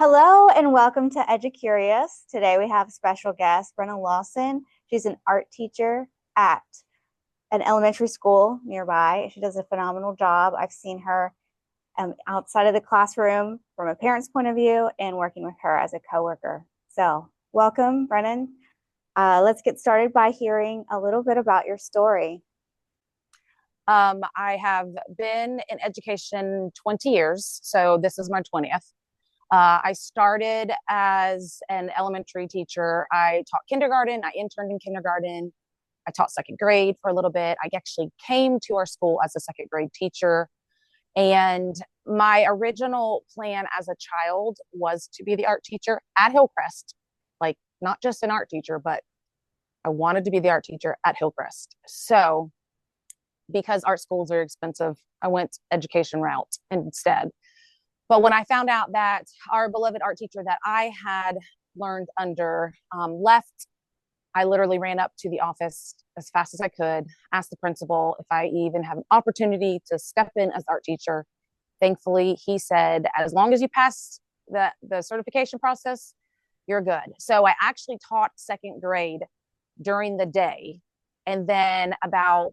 Hello and welcome to EduCurious. Today we have special guest, Brannan Lawson. She's an art teacher at an elementary school nearby. She does a phenomenal job. I've seen her outside of the classroom from a parent's point of view and working with her as a coworker. So welcome, Brannan. Let's get started by hearing a little bit about your story. I have been in education 20 years, so this is my 20th. I started as an elementary teacher. I taught kindergarten. I interned in kindergarten. I taught second grade for a little bit. I actually came to our school as a second grade teacher. And my original plan as a child was to be the art teacher at Hillcrest. Like, not just an art teacher, but I wanted to be the art teacher at Hillcrest. So because art schools are expensive, I went education route instead. But when I found out that our beloved art teacher that I had learned under left, I literally ran up to the office as fast as I could, asked the principal if I even have an opportunity to step in as art teacher. Thankfully, he said, as long as you pass the certification process, you're good. So I actually taught second grade during the day. And then about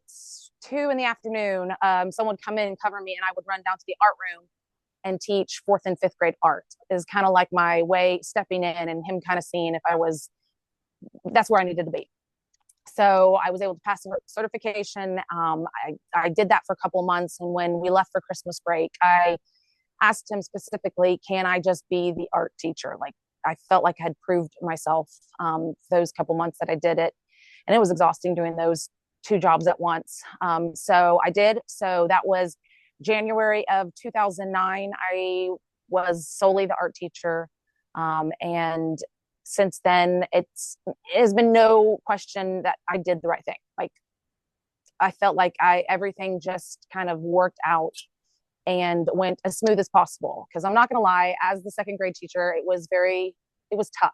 2 in the afternoon, someone would come in and cover me, and I would run down to the art room and teach 4th and 5th grade art. Is kind of like my way stepping in and him kind of seeing if that's where I needed to be. So I was able to pass the certification. I did that for a couple of months. And when we left for Christmas break, I asked him specifically, can I just be the art teacher? Like, I felt like I had proved myself those couple months that I did it. And it was exhausting doing those 2 jobs at once. So I did. So that was January of 2009. I was solely the art teacher. And since then, it has been no question that I did the right thing. Like, I felt like everything just kind of worked out and went as smooth as possible. Because I'm not going to lie, as the second grade teacher, it was tough.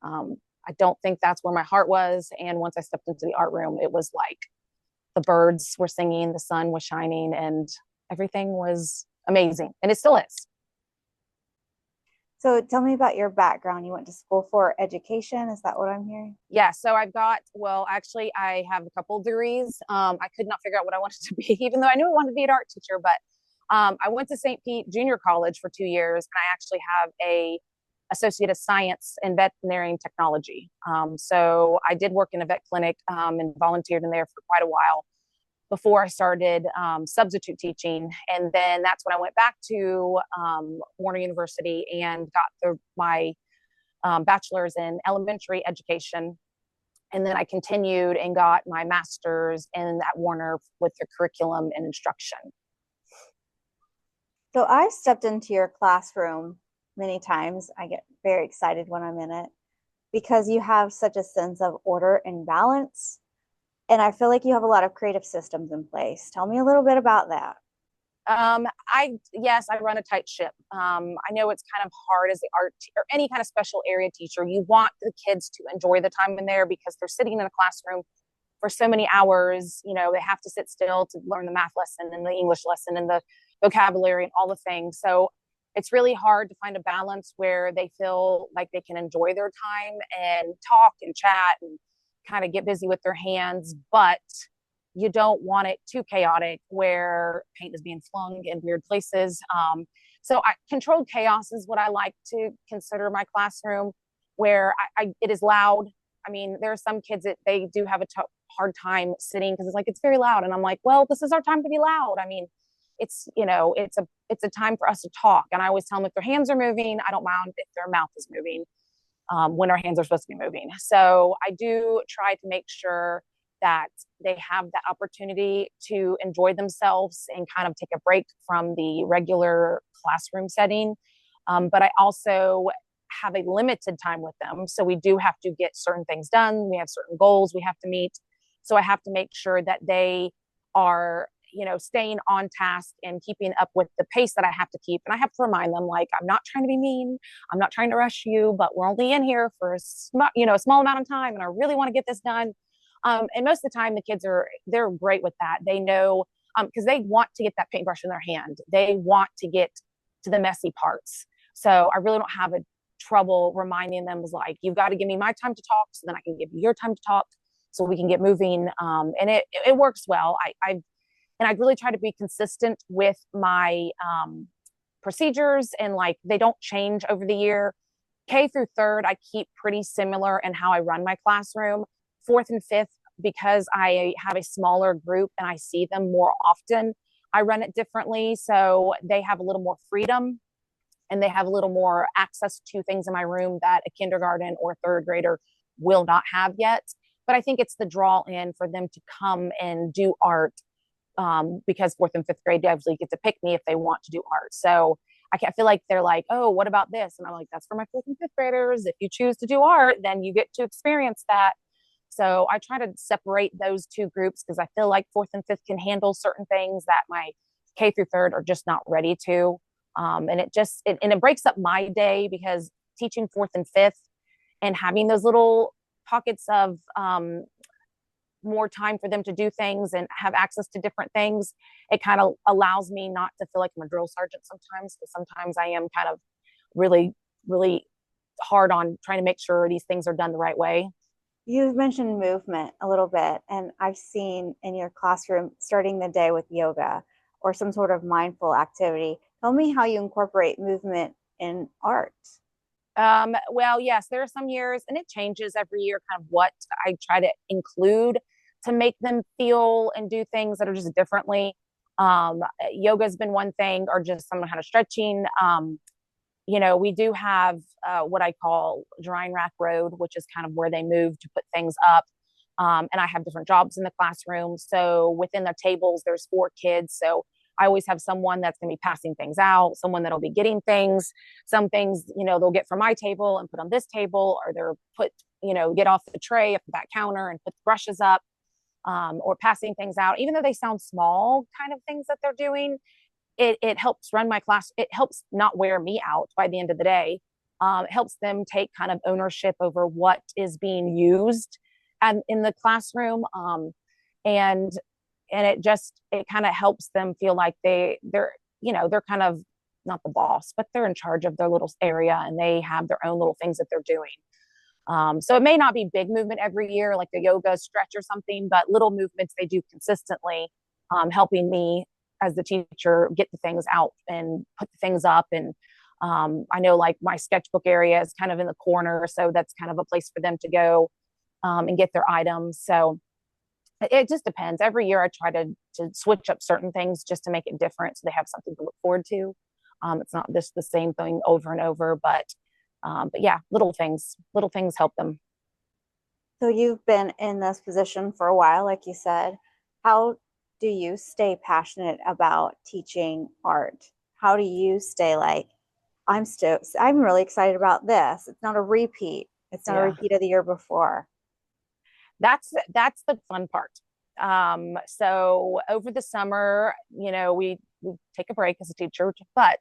I don't think that's where my heart was. And once I stepped into the art room, it was like the birds were singing, the sun was shining, and everything was amazing. And it still is. So tell me about your background. You went to school for education. Is that what I'm hearing? Yeah. So actually, I have a couple of degrees. I could not figure out what I wanted to be, even though I knew I wanted to be an art teacher. But I went to St. Pete Junior College for 2 years, and I actually have a Associate of Science in Veterinarian Technology. So I did work in a vet clinic and volunteered in there for quite a while before I started substitute teaching. And then that's when I went back to Warner University and got my bachelor's in elementary education. And then I continued and got my master's at Warner with the curriculum and instruction. So I stepped into your classroom many times. I get very excited when I'm in it because you have such a sense of order and balance. And I feel like you have a lot of creative systems in place. Tell me a little bit about that. Yes, I run a tight ship. I know it's kind of hard as the art or any kind of special area teacher. You want the kids to enjoy the time in there because they're sitting in a classroom for so many hours. You know, they have to sit still to learn the math lesson and the English lesson and the vocabulary and all the things. So it's really hard to find a balance where they feel like they can enjoy their time and talk and chat and kind of get busy with their hands, but you don't want it too chaotic where paint is being flung in weird places. So controlled chaos is what I like to consider my classroom, where it is loud. I mean, there are some kids that they do have a hard time sitting because it's very loud. And I'm like, well, this is our time to be loud. I mean, it's a time for us to talk. And I always tell them if their hands are moving, I don't mind if their mouth is moving. When our hands are supposed to be moving. So I do try to make sure that they have that opportunity to enjoy themselves and kind of take a break from the regular classroom setting. But I also have a limited time with them. So we do have to get certain things done. We have certain goals we have to meet. So I have to make sure that they are staying on task and keeping up with the pace that I have to keep. And I have to remind them, like, I'm not trying to be mean. I'm not trying to rush you, but we're only in here for a small amount of time. And I really want to get this done. And most of the time the kids they're great with that. They know, because they want to get that paintbrush in their hand. They want to get to the messy parts. So I really don't have a trouble reminding them, was like, you've got to give me my time to talk so then I can give you your time to talk so we can get moving. And it works well. I really try to be consistent with my procedures, and like they don't change over the year. K through third, I keep pretty similar in how I run my classroom. Fourth and fifth, because I have a smaller group and I see them more often, I run it differently. So they have a little more freedom and they have a little more access to things in my room that a kindergarten or third grader will not have yet. But I think it's the draw in for them to come and do art, because fourth and fifth grade, they actually get to pick me if they want to do art. So I feel like they're like, oh, what about this? And I'm like, that's for my fourth and fifth graders. If you choose to do art, then you get to experience that. So I try to separate those two groups because I feel like fourth and fifth can handle certain things that my K through third are just not ready to. And it breaks up my day, because teaching fourth and fifth and having those little pockets of more time for them to do things and have access to different things, it kind of allows me not to feel like I'm a drill sergeant sometimes, because sometimes I am kind of really, really hard on trying to make sure these things are done the right way. You've mentioned movement a little bit, and I've seen in your classroom starting the day with yoga or some sort of mindful activity. Tell me how you incorporate movement in art. Well, yes, there are some years, and it changes every year, kind of what I try to include to make them feel and do things that are just differently. Yoga has been one thing, or just some kind of stretching. We do have what I call drying rack road, which is kind of where they move to put things up. And I have different jobs in the classroom. So within the tables, there's 4 kids. So I always have someone that's going to be passing things out, someone that'll be getting things. Some things, they'll get from my table and put on this table, or they're put, get off the tray at the back counter and put the brushes up, or passing things out. Even though they sound small kind of things that they're doing, it helps run my class. It helps not wear me out by the end of the day. It helps them take kind of ownership over what is being used and in the classroom. And it kind of helps them feel like they're kind of not the boss, but they're in charge of their little area and they have their own little things that they're doing. So it may not be big movement every year, like the yoga stretch or something, but little movements they do consistently, helping me as the teacher get the things out and put the things up. And I know like my sketchbook area is kind of in the corner, so that's kind of a place for them to go and get their items. So it just depends. Every year I try to switch up certain things just to make it different, so they have something to look forward to. It's not just the same thing over and over, but yeah, little things help them. So you've been in this position for a while, like you said. How do you stay passionate about teaching art? How do you stay like, I'm really excited about this. It's not a repeat. It's not a Yeah, repeat of the year before. that's the fun part. So over the summer, we take a break as a teacher, but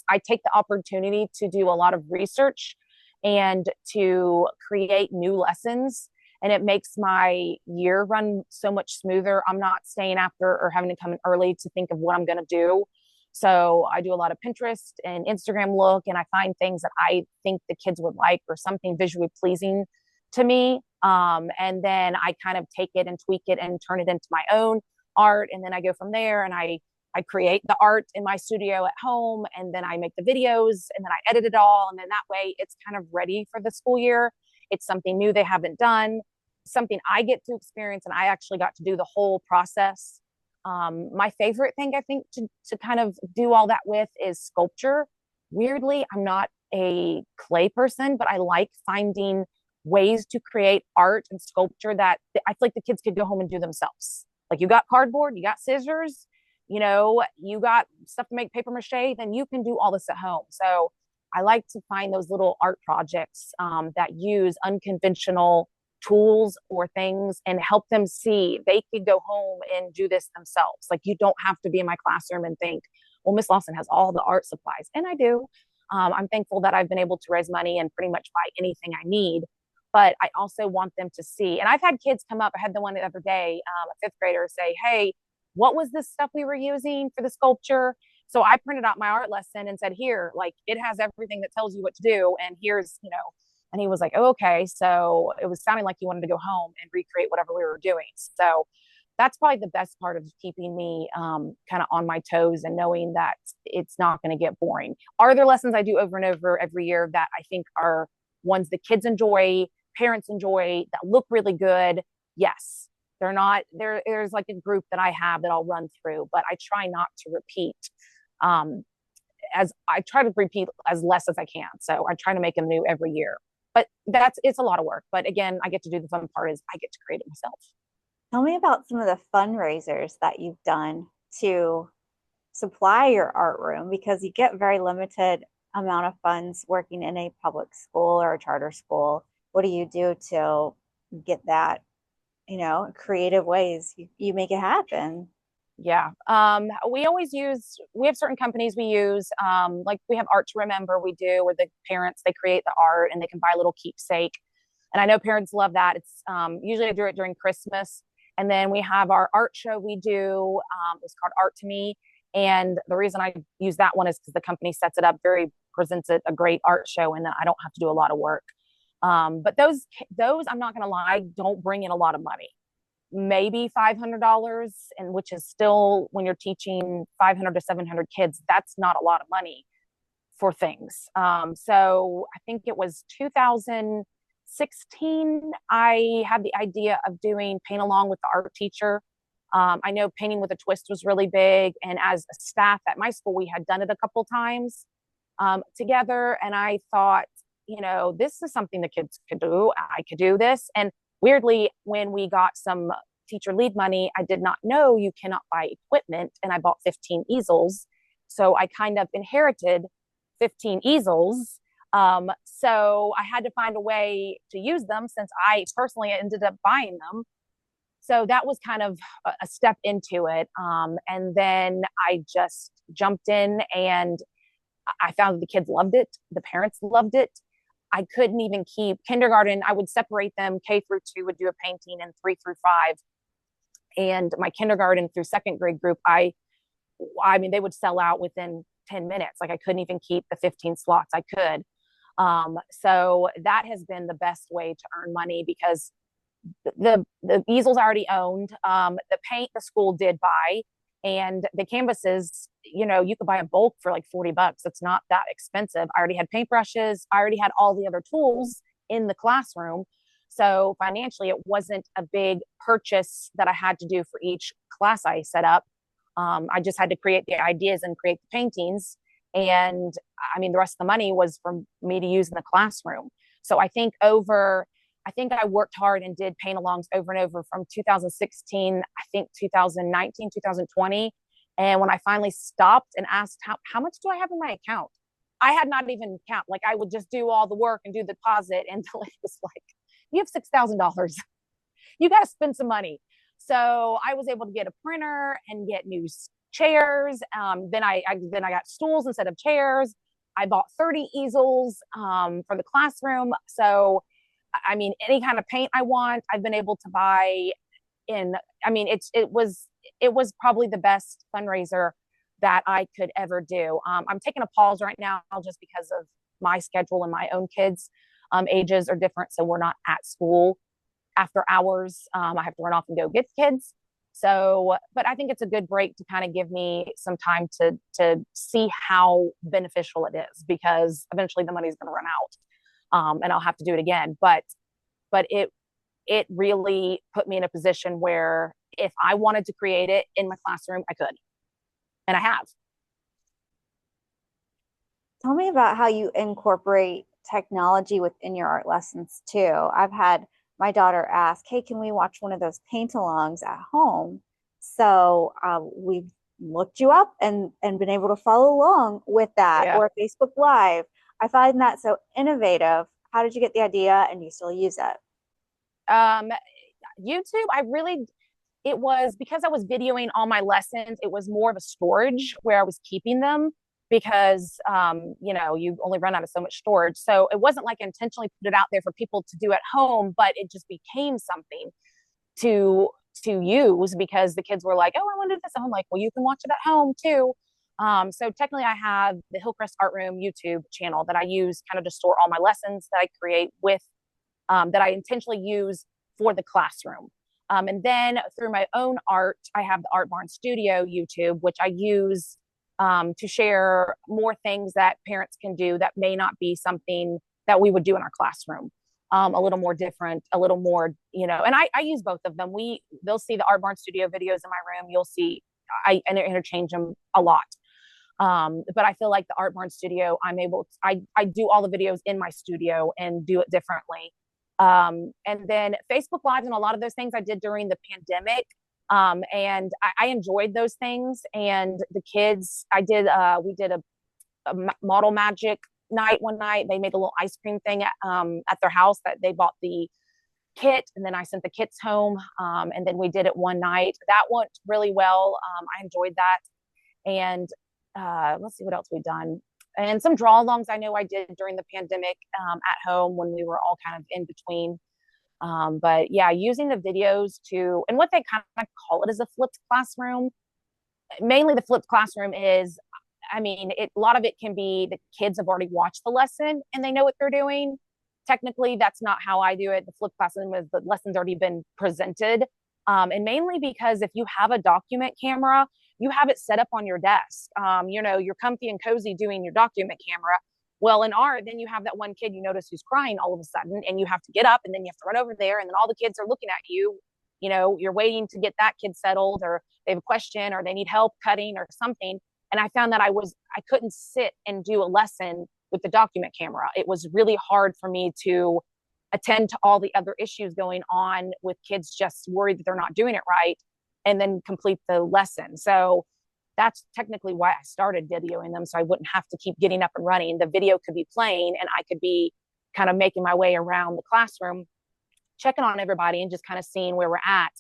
I take the opportunity to do a lot of research and to create new lessons. And it makes my year run so much smoother. I'm not staying after or having to come in early to think of what I'm going to do. So I do a lot of Pinterest and Instagram look, and I find things that I think the kids would like, or something visually pleasing to me. And then I kind of take it and tweak it and turn it into my own art. And then I go from there, and I create the art in my studio at home, and then I make the videos, and then I edit it all. And then that way it's kind of ready for the school year. It's something new they haven't done, something I get to experience, and I actually got to do the whole process. My favorite thing, I think, to kind of do all that with is sculpture. Weirdly, I'm not a clay person, but I like finding ways to create art and sculpture that I feel like the kids could go home and do themselves. Like, you got cardboard, you got scissors, you got stuff to make paper mache, then you can do all this at home. So I like to find those little art projects that use unconventional tools or things and help them see they could go home and do this themselves. Like, you don't have to be in my classroom and think, well, Miss Lawson has all the art supplies. And I do. I'm thankful that I've been able to raise money and pretty much buy anything I need. But I also want them to see. And I've had kids come up. I had the one the other day, a fifth grader, say, hey, what was this stuff we were using for the sculpture? So I printed out my art lesson and said, here, like it has everything that tells you what to do. And here's, and he was like, oh, okay. So it was sounding like he wanted to go home and recreate whatever we were doing. So that's probably the best part of keeping me kind of on my toes and knowing that it's not going to get boring. Are there lessons I do over and over every year that I think are ones the kids enjoy, parents enjoy, that look really good? Yes. They're not there. There's like a group that I have that I'll run through, but I try not to repeat. As I try to repeat as less as I can. So I try to make them new every year, but it's a lot of work. But again, I get to do the fun part is I get to create it myself. Tell me about some of the fundraisers that you've done to supply your art room, because you get very limited amount of funds working in a public school or a charter school. What do you do to get that, creative ways you make it happen? Yeah. We have certain companies we use. Like we have Art to Remember, we do, where the parents, they create the art and they can buy a little keepsake. And I know parents love that. It's usually I do it during Christmas. And then we have our art show we do. It's called Art to Me. And the reason I use that one is because the company sets it up presents it a great art show, and I don't have to do a lot of work. But those, I'm not going to lie, don't bring in a lot of money. Maybe $500, and which is still, when you're teaching 500 to 700 kids, that's not a lot of money for things. So I think it was 2016, I had the idea of doing paint along with the art teacher. I know painting with a twist was really big, and as a staff at my school, we had done it a couple times together. And I thought, this is something the kids could do. I could do this. And weirdly, when we got some teacher lead money, I did not know you cannot buy equipment, and I bought 15 easels. So I kind of inherited 15 easels. So I had to find a way to use them, since I personally ended up buying them. So that was kind of a step into it. And then I just jumped in, and I found that the kids loved it. The parents loved it. I couldn't even keep kindergarten. I would separate them. K through 2 would do a painting, and 3 through 5. And my kindergarten through second grade group, I mean, they would sell out within 10 minutes. Like I couldn't even keep the 15 slots I could. So that has been the best way to earn money, because the easels I already owned. The paint the school did buy, and the canvases, you could buy a bulk for like $40. It's not that expensive. I already had paintbrushes. I already had all the other tools in the classroom. So financially, it wasn't a big purchase that I had to do for each class I set up. I just had to create the ideas and create the paintings. And I mean, the rest of the money was for me to use in the classroom. So I think I worked hard and did paint alongs over and over from 2016, I think 2019, 2020. And when I finally stopped and asked, how much do I have in my account? I had not even count. Like I would just do all the work and do the deposit. And the lady was like, you have $6,000. You got to spend some money. So I was able to get a printer and get new chairs. Then I got stools instead of chairs. I bought 30 easels for the classroom. So I mean, any kind of paint I want, I've been able to buy in. I mean, it was probably the best fundraiser that I could ever do. I'm taking a pause right now just because of my schedule, and my own kids' ages are different. So we're not at school after hours. I have to run off and go get the kids. So, but I think it's a good break to kind of give me some time to see how beneficial it is, because eventually the money's going to run out, and I'll have to do it again. But it really put me in a position where if I wanted to create it in my classroom, I could, and I have. Tell me about how you incorporate technology within your art lessons too. I've had my daughter ask, hey, can we watch one of those paint alongs at home? So we've looked you up and been able to follow along with that, Yeah. or Facebook Live. I find that so innovative. How did you get the idea, and you still use it? YouTube, it was because I was videoing all my lessons. It was more of a storage where I was keeping them, because, you only run out of so much storage. So it wasn't like I intentionally put it out there for people to do at home, but it just became something to use, because the kids were like, oh, I want to do this. And I'm like, well, you can watch it at home too. So technically I have the Hillcrest Art Room YouTube channel that I use kind of to store all my lessons that I create with, that I intentionally use for the classroom. And then through my own art, I have the Art Barn Studio YouTube, which I use to share more things that parents can do that may not be something that we would do in our classroom. A little more different, a little more, and I use both of them. They'll see the Art Barn Studio videos in my room. You'll see I interchange them a lot. But I feel like the Art Barn Studio, I do all the videos in my studio and do it differently. And then Facebook Lives and a lot of those things I did during the pandemic. And I enjoyed those things. And the kids, we did a model magic night one night. They made a little ice cream thing at their house that they bought the kit, and then I sent the kits home. And then we did it one night. That went really well. I enjoyed that. And let's see what else we've done. And some draw alongs I know I did during the pandemic at home when we were all kind of in between. But yeah, using the videos and what they kind of call it is a flipped classroom. Mainly the flipped classroom is, a lot of it can be the kids have already watched the lesson and they know what they're doing. Technically, that's not how I do it. The flipped classroom is the lesson's already been presented. And mainly because if you have a document camera, you have it set up on your desk. You're comfy and cozy doing your document camera. Well, in art, then you have that one kid you notice who's crying all of a sudden, and you have to get up and then you have to run over there, and then all the kids are looking at you. You're waiting to get that kid settled, or they have a question, or they need help cutting or something. And I found that I couldn't sit and do a lesson with the document camera. It was really hard for me to attend to all the other issues going on with kids just worried that they're not doing it right and then complete the lesson. So that's technically why I started videoing them, so I wouldn't have to keep getting up and running. The video could be playing and I could be kind of making my way around the classroom, checking on everybody and just kind of seeing where we're at.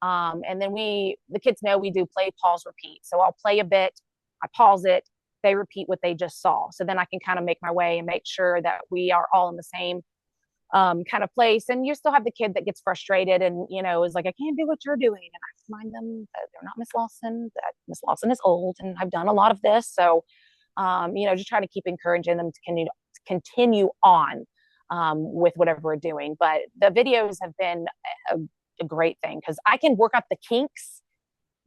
And then the kids know we do play, pause, repeat. So I'll play a bit, I pause it, they repeat what they just saw. So then I can kind of make my way and make sure that we are all in the same kind of place. And you still have the kid that gets frustrated and, is like, I can't do what you're doing. And I remind them that they're not Miss Lawson, that Miss Lawson is old and I've done a lot of this. So, just trying to keep encouraging them to continue on with whatever we're doing. But the videos have been a great thing because I can work out the kinks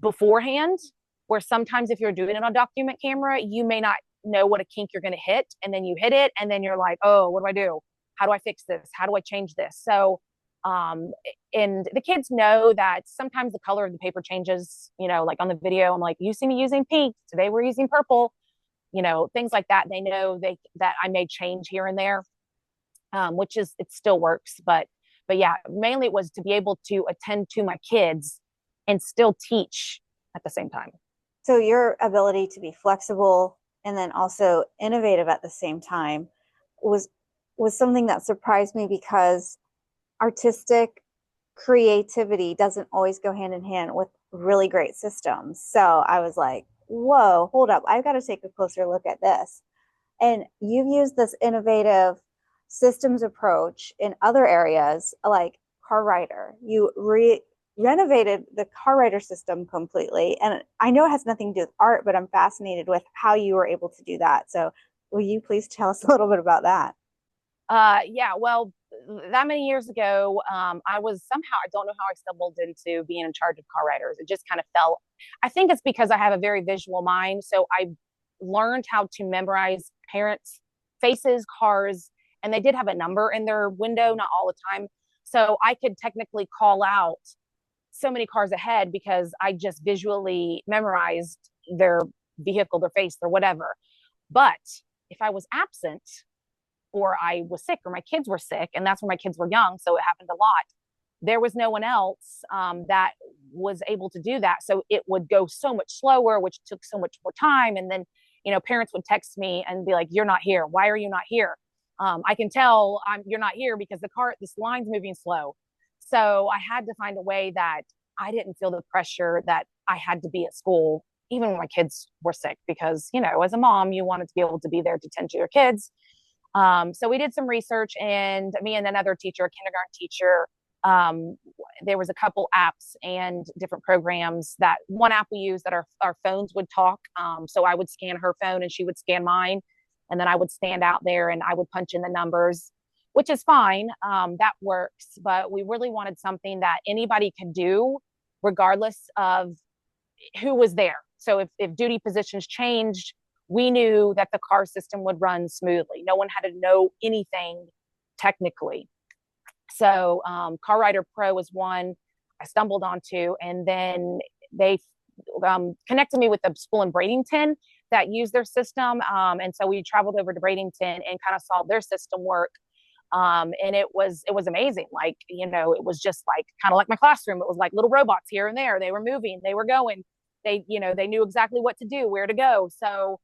beforehand, where sometimes if you're doing it on document camera, you may not know what a kink you're going to hit. And then you hit it and then you're like, oh, what do I do? How do I fix this? How do I change this? So, and the kids know that sometimes the color of the paper changes, like on the video, I'm like, you see me using pink. Today we're using purple, things like that. They know that I may change here and there, it still works. But yeah, mainly it was to be able to attend to my kids and still teach at the same time. So your ability to be flexible and then also innovative at the same time was something that surprised me, because artistic creativity doesn't always go hand in hand with really great systems. So I was like, whoa, hold up. I've got to take a closer look at this. And you've used this innovative systems approach in other areas like Car Writer. You renovated the Car Writer system completely. And I know it has nothing to do with art, but I'm fascinated with how you were able to do that. So will you please tell us a little bit about that? Yeah, well, that many years ago, I don't know how I stumbled into being in charge of Car Writers. It just kind of fell. I think it's because I have a very visual mind. So I learned how to memorize parents' faces, cars, and they did have a number in their window, not all the time. So I could technically call out so many cars ahead because I just visually memorized their vehicle, their face, or whatever. But if I was absent, or I was sick, or my kids were sick, and that's when my kids were young, so it happened a lot, there was no one else that was able to do that. So it would go so much slower, which took so much more time. And then, parents would text me and be like, you're not here. Why are you not here? I can tell you're not here because this line's moving slow. So I had to find a way that I didn't feel the pressure that I had to be at school, even when my kids were sick, because, as a mom, you wanted to be able to be there to tend to your kids. So we did some research, and me and another teacher, a kindergarten teacher, um, there was a couple apps and different programs. That one app we used that our phones would talk. So I would scan her phone and she would scan mine. And then I would stand out there and I would punch in the numbers, which is fine. That works. But we really wanted something that anybody could do, regardless of who was there. So if duty positions changed, we knew that the car system would run smoothly. No one had to know anything technically. So Car Rider Pro was one I stumbled onto, and then they connected me with a school in Bradenton that used their system. And so we traveled over to Bradenton and kind of saw their system work. And it was amazing. Like, it was just like kind of like my classroom. It was like little robots here and there. They were moving, they were going. They knew exactly what to do, where to go. So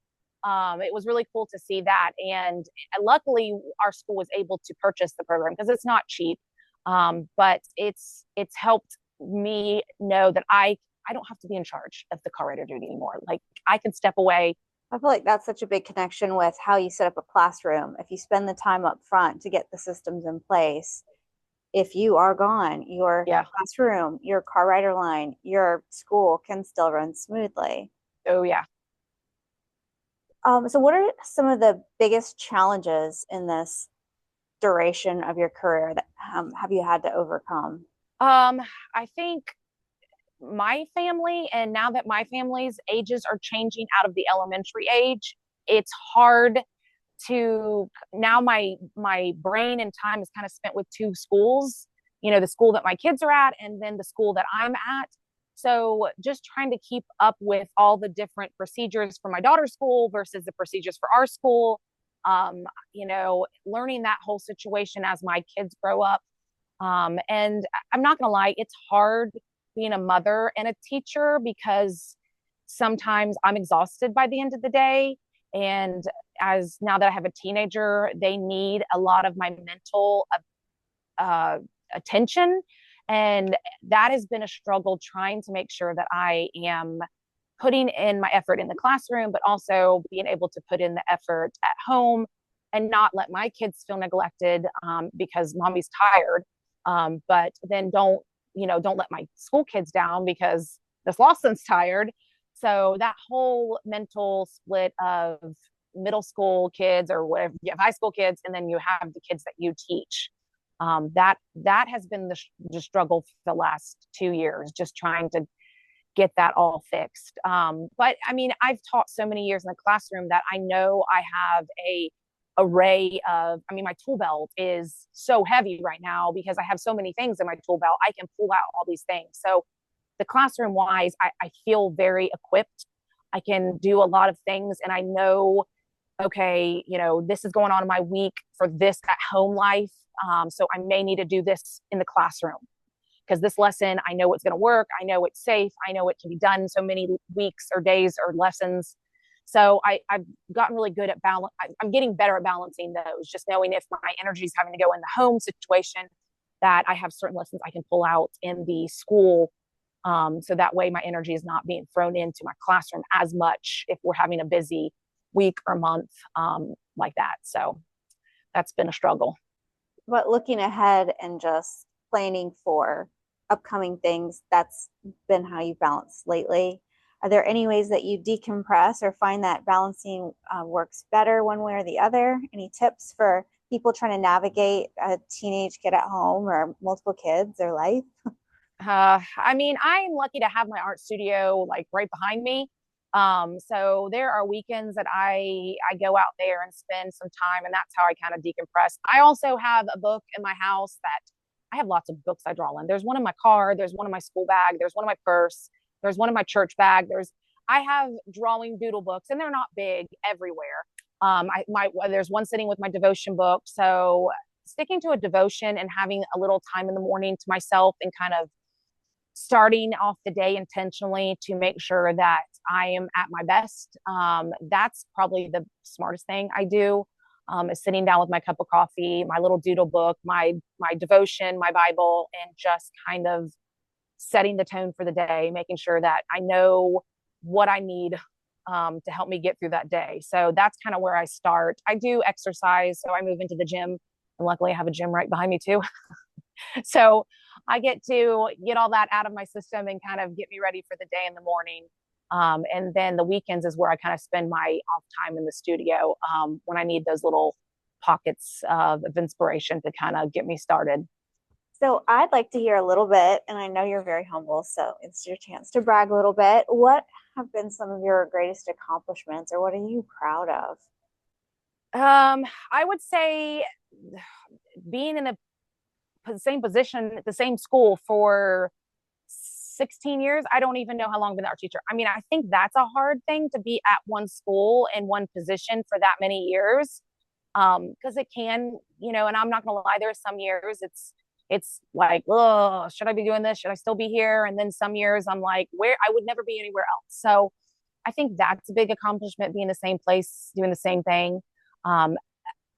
it was really cool to see that. And luckily, our school was able to purchase the program because it's not cheap. But it's helped me know that I don't have to be in charge of the car rider duty anymore. Like, I can step away. I feel like that's such a big connection with how you set up a classroom. If you spend the time up front to get the systems in place, if you are gone, your Yeah. classroom, your car rider line, your school can still run smoothly. Oh yeah. So what are some of the biggest challenges in this duration of your career that have you had to overcome? I think my family, and now that my family's ages are changing out of the elementary age, it's hard to now my brain and time is kind of spent with two schools, the school that my kids are at and then the school that I'm at. So just trying to keep up with all the different procedures for my daughter's school versus the procedures for our school, learning that whole situation as my kids grow up. And I'm not going to lie, it's hard being a mother and a teacher because sometimes I'm exhausted by the end of the day. And as now that I have a teenager, they need a lot of my mental attention. And that has been a struggle, trying to make sure that I am putting in my effort in the classroom, but also being able to put in the effort at home and not let my kids feel neglected because mommy's tired. But then don't let my school kids down because Miss Lawson's tired. So that whole mental split of middle school kids, or whatever, you have high school kids, and then you have the kids that you teach. That has been the struggle for the last 2 years, just trying to get that all fixed. But I mean, I've taught so many years in the classroom that I know I have a array of, my tool belt is so heavy right now because I have so many things in my tool belt. I can pull out all these things. So the classroom wise, I feel very equipped. I can do a lot of things, and I know, okay, this is going on in my week for this at home life. So I may need to do this in the classroom because this lesson, I know it's going to work. I know it's safe. I know it can be done so many weeks or days or lessons. So I've gotten really good at balance. I'm getting better at balancing those, just knowing if my energy is having to go in the home situation, that I have certain lessons I can pull out in the school. So that way my energy is not being thrown into my classroom as much if we're having a busy week or month like that. So that's been a struggle. But looking ahead and just planning for upcoming things, that's been how you balance lately. Are there any ways that you decompress or find that balancing works better one way or the other? Any tips for people trying to navigate a teenage kid at home or multiple kids or life? I'm lucky to have my art studio like right behind me. So there are weekends that I go out there and spend some time, and that's how I kind of decompress. I also have a book in my house that I have lots of books I draw in. There's one in my car, there's one in my school bag, there's one in my purse, there's one in my church bag. I have drawing doodle books, and they're not big everywhere. There's one sitting with my devotion book. So sticking to a devotion and having a little time in the morning to myself and kind of starting off the day intentionally to make sure that I am at my best. That's probably the smartest thing I do, is sitting down with my cup of coffee, my little doodle book, my devotion, my Bible, and just kind of setting the tone for the day, making sure that I know what I need to help me get through that day. So that's kind of where I start. I do exercise, so I move into the gym, and luckily I have a gym right behind me too. So I get to get all that out of my system and kind of get me ready for the day in the morning. And then the weekends is where I kind of spend my off time in the studio when I need those little pockets of inspiration to kind of get me started. So I'd like to hear a little bit, and I know you're very humble, so it's your chance to brag a little bit. What have been some of your greatest accomplishments, or what are you proud of? I would say being in the same position at the same school for 16 years. I don't even know how long I've been an art teacher. I mean, I think that's a hard thing to be at one school in one position for that many years. Because it can, and I'm not gonna lie, there's some years it's like, oh, should I be doing this? Should I still be here? And then some years I'm like, where I would never be anywhere else. So I think that's a big accomplishment, being in the same place, doing the same thing. Um,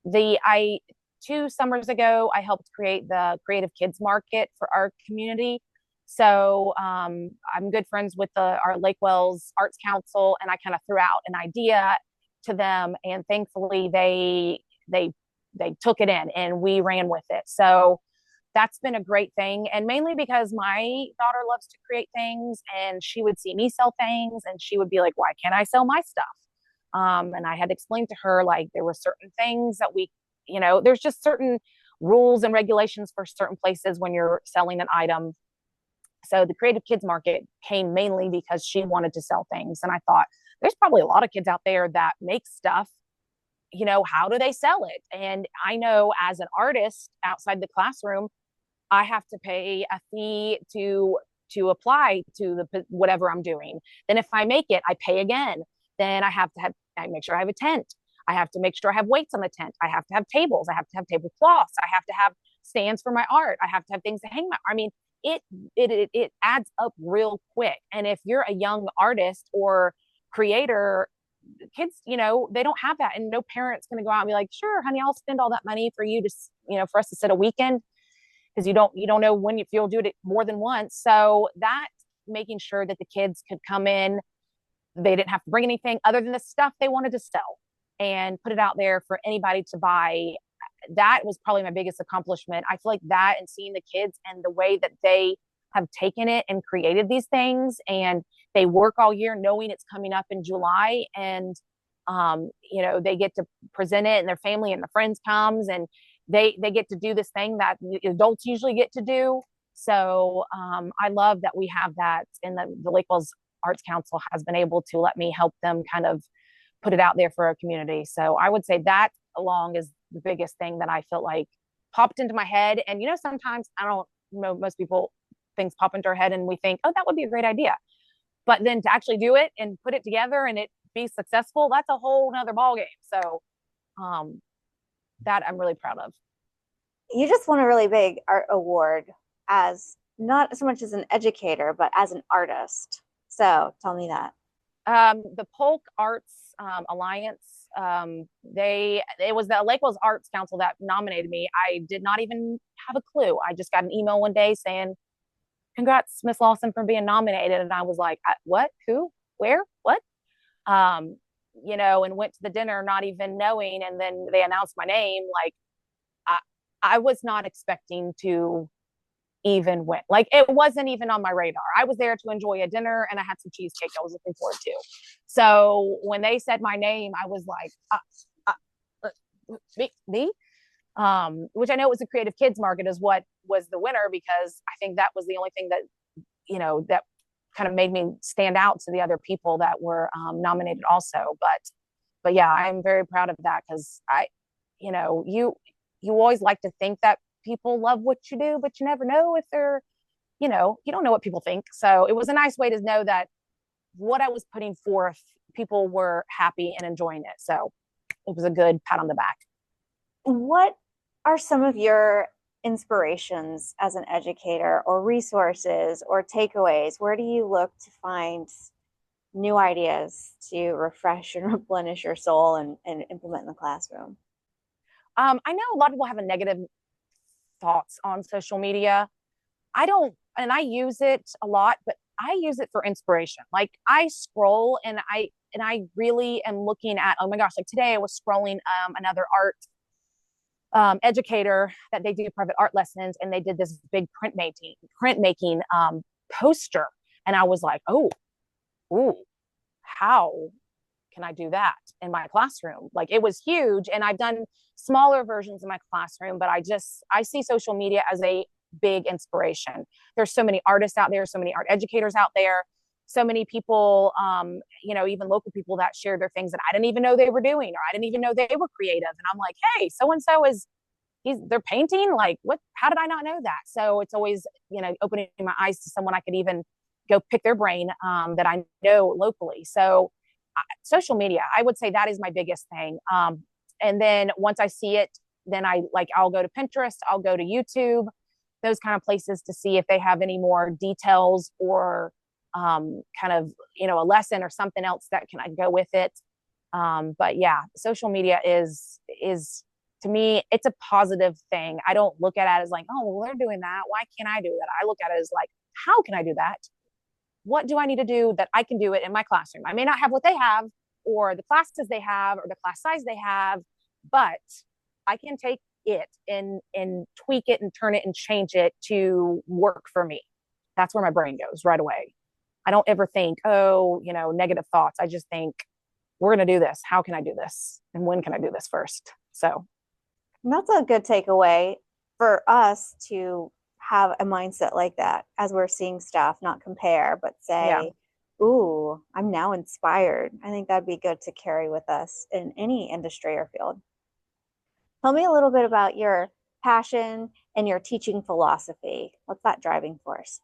the I 2 summers ago, I helped create the creative kids market for our community. So I'm good friends with our Lake Wells Arts Council, and I kind of threw out an idea to them, and thankfully they they took it in and we ran with it. So that's been a great thing, and mainly because my daughter loves to create things, and she would see me sell things and she would be like, why can't I sell my stuff? And I had to explain to her, like, there were certain things that there's just certain rules and regulations for certain places when you're selling an item. So the creative kids market came mainly because she wanted to sell things. And I thought, there's probably a lot of kids out there that make stuff. How do they sell it? And I know, as an artist outside the classroom, I have to pay a fee to apply to the whatever I'm doing. Then if I make it, I pay again. Then I make sure I have a tent. I have to make sure I have weights on the tent. I have to have tables. I have to have tablecloths. I have to have stands for my art. I have to have things to hang my. I mean, it adds up real quick. And if you're a young artist or creator, kids, they don't have that, and no parent's going to go out and be like, sure, honey, I'll spend all that money for you to, for us to sit a weekend, because you don't know if you'll do it more than once. So that, making sure that the kids could come in, they didn't have to bring anything other than the stuff they wanted to sell, and put it out there for anybody to buy. That was probably my biggest accomplishment. I feel like that, and seeing the kids and the way that they have taken it and created these things, and they work all year knowing it's coming up in July, and they get to present it, and their family and their friends comes, and they get to do this thing that adults usually get to do. So I love that we have that, and the Lake Wells Arts Council has been able to let me help them kind of put it out there for our community. So I would say that along is the biggest thing that I felt like popped into my head. And sometimes, I don't know, most people, things pop into our head and we think, oh, that would be a great idea. But then to actually do it and put it together and it be successful, that's a whole nother ballgame. So that I'm really proud of. You just won a really big art award, as not so much as an educator, but as an artist. So tell me that. The Polk Arts Alliance, it was the Lake Wells Arts Council that nominated me. I did not even have a clue. I just got an email one day saying, congrats, Miss Lawson, for being nominated. And I was like, what, who, where, what? And went to the dinner not even knowing. And then they announced my name. Like, I was not expecting to even win. Like, it wasn't even on my radar. I was there to enjoy a dinner, and I had some cheesecake I was looking forward to. So when they said my name, I was like, me? Which I know was the Creative Kids Market is what was the winner, because I think that was the only thing that, that kind of made me stand out to the other people that were nominated also. But yeah, I'm very proud of that, because you always like to think that people love what you do, but you never know if they're, you don't know what people think. So it was a nice way to know that what I was putting forth, people were happy and enjoying it. So it was a good pat on the back. What are some of your inspirations as an educator, or resources or takeaways? Where do you look to find new ideas to refresh and replenish your soul and implement in the classroom? I know a lot of people have a negative thoughts on social media. I don't, and I use it a lot, but I use it for inspiration. Like, I scroll and I really am looking at, oh my gosh, like today I was scrolling another art Educator that they do private art lessons, and they did this big printmaking poster, and I was like, oh, ooh, how can I do that in my classroom? Like, it was huge, and I've done smaller versions in my classroom, but I see social media as a big inspiration. There's so many artists out there, so many art educators out there, so many people, even local people that share their things that I didn't even know they were doing, or I didn't even know they were creative. And I'm like, hey, so and so is they're painting. Like, what? How did I not know that? So it's always, opening my eyes to someone I could even go pick their brain, that I know locally. So social media, I would say that is my biggest thing. And then once I see it, then I'll go to Pinterest, I'll go to YouTube, those kind of places to see if they have any more details or kind of, a lesson or something else that can I go with it. But yeah, social media is to me, it's a positive thing. I don't look at it as like, oh, well, they're doing that, why can't I do that? I look at it as like, how can I do that? What do I need to do that I can do it in my classroom? I may not have what they have, or the classes they have, or the class size they have, but I can take it and tweak it and turn it and change it to work for me. That's where my brain goes right away. I don't ever think, oh, negative thoughts. I just think, we're going to do this. How can I do this? And when can I do this first? So That's a good takeaway for us to have a mindset like that as we're seeing stuff, not compare, but yeah. say, ooh, I'm now inspired. I think that'd be good to carry with us in any industry or field. Tell me a little bit about your passion and your teaching philosophy. What's that driving force?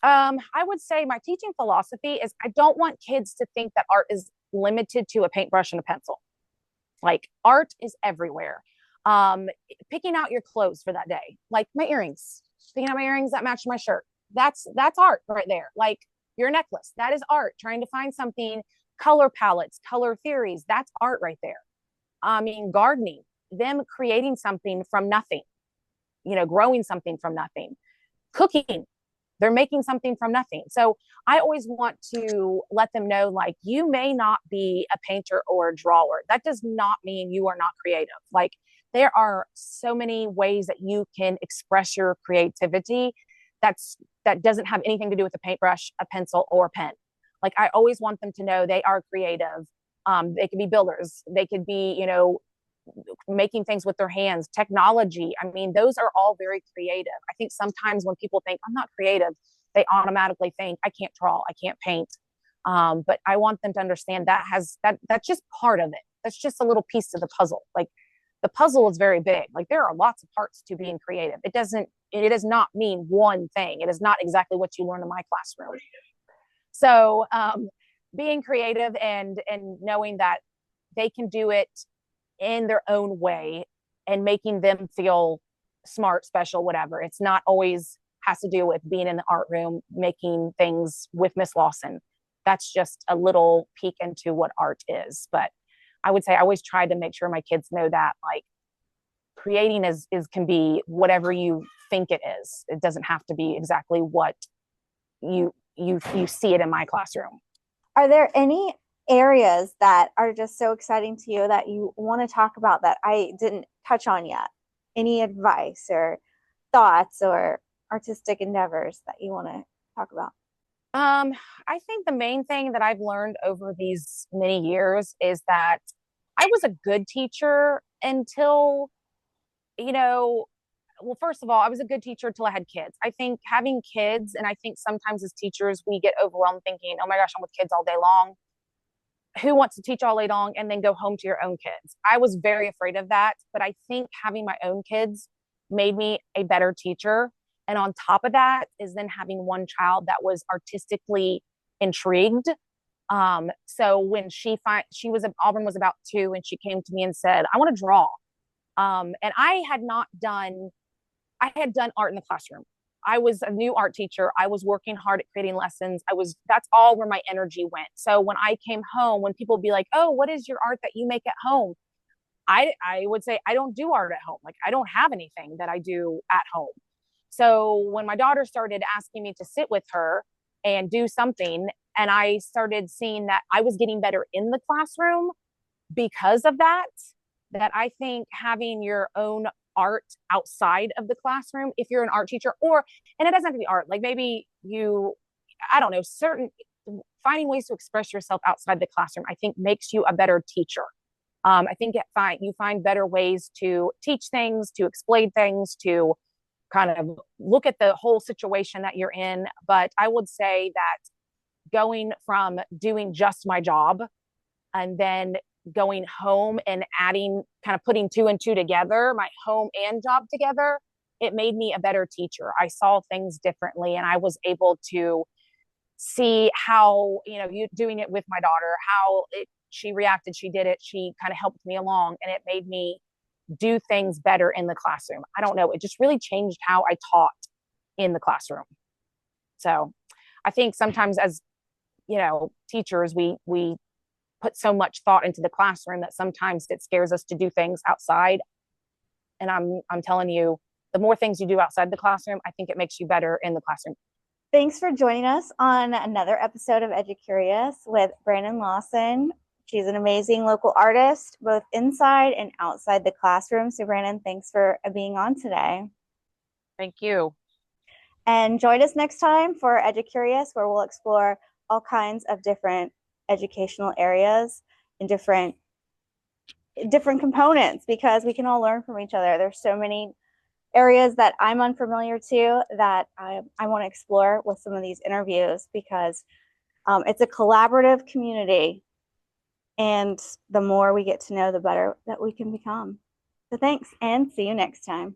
I would say my teaching philosophy is I don't want kids to think that art is limited to a paintbrush and a pencil. Like, art is everywhere. Um, Picking out your clothes for that day, like my earrings, picking out my earrings that match my shirt. That's art right there. Like your necklace, that is art. Trying to find something, color palettes, color theories, that's art right there. I mean, gardening, them creating something from nothing, growing something from nothing, cooking, they're making something from nothing. So I always want to let them know, like, you may not be a painter or a drawer. That does not mean you are not creative. Like, there are so many ways that you can express your creativity that doesn't have anything to do with a paintbrush, a pencil, or a pen. Like, I always want them to know they are creative. They could be builders. They could be, making things with their hands, technology. I mean, those are all very creative. I think sometimes when people think I'm not creative, they automatically think I can't draw, I can't paint. But I want them to understand that's just part of it. That's just a little piece of the puzzle. Like, the puzzle is very big. Like, there are lots of parts to being creative. It does not mean one thing. It is not exactly what you learn in my classroom. So being creative and knowing that they can do it in their own way and making them feel smart, special, whatever. It's not always has to do with being in the art room, making things with Miss Lawson. That's just a little peek into what art is. But I would say I always try to make sure my kids know that, like, creating is can be whatever you think it is. It doesn't have to be exactly what you see it in my classroom. Are there any areas that are just so exciting to you that you want to talk about that I didn't touch on yet? Any advice or thoughts or artistic endeavors that you want to talk about? I think the main thing that I've learned over these many years is that I was a good teacher until, well, first of all, I was a good teacher until I had kids. I think having kids, and I think sometimes as teachers, we get overwhelmed thinking, oh my gosh, I'm with kids all day long. Who wants to teach all day long and then go home to your own kids? I was very afraid of that, but I think having my own kids made me a better teacher. And on top of that is then having one child that was artistically intrigued. So when Auburn was about 2, and she came to me and said, I want to draw. And I had done art in the classroom. I was a new art teacher. I was working hard at creating lessons. That's all where my energy went. So when I came home, when people be like, oh, what is your art that you make at home? I would say, I don't do art at home. Like, I don't have anything that I do at home. So when my daughter started asking me to sit with her and do something, and I started seeing that I was getting better in the classroom because of that, that I think having your own art outside of the classroom, if you're an art teacher, or, and it doesn't have to be art, like maybe you, I don't know, certain, finding ways to express yourself outside the classroom, I think makes you a better teacher. I think you find better ways to teach things, to explain things, to kind of look at the whole situation that you're in. But I would say that going from doing just my job and then going home and adding, kind of putting two and two together, my home and job together, it made me a better teacher. I saw things differently, and I was able to see how, you doing it with my daughter, she reacted, she did it, she kind of helped me along, and it made me do things better in the classroom. I don't know, it just really changed how I taught in the classroom. So I think sometimes as, teachers, we put so much thought into the classroom that sometimes it scares us to do things outside. And I'm telling you, the more things you do outside the classroom, I think it makes you better in the classroom. Thanks for joining us on another episode of EduCurious with Brannan Lawson. She's an amazing local artist, both inside and outside the classroom. So Brannan, thanks for being on today. Thank you. And join us next time for EduCurious, where we'll explore all kinds of different educational areas and different components, because we can all learn from each other. There's so many areas that I'm unfamiliar to that I want to explore with some of these interviews, because it's a collaborative community, and the more we get to know, the better that we can become. So thanks, and see you next time.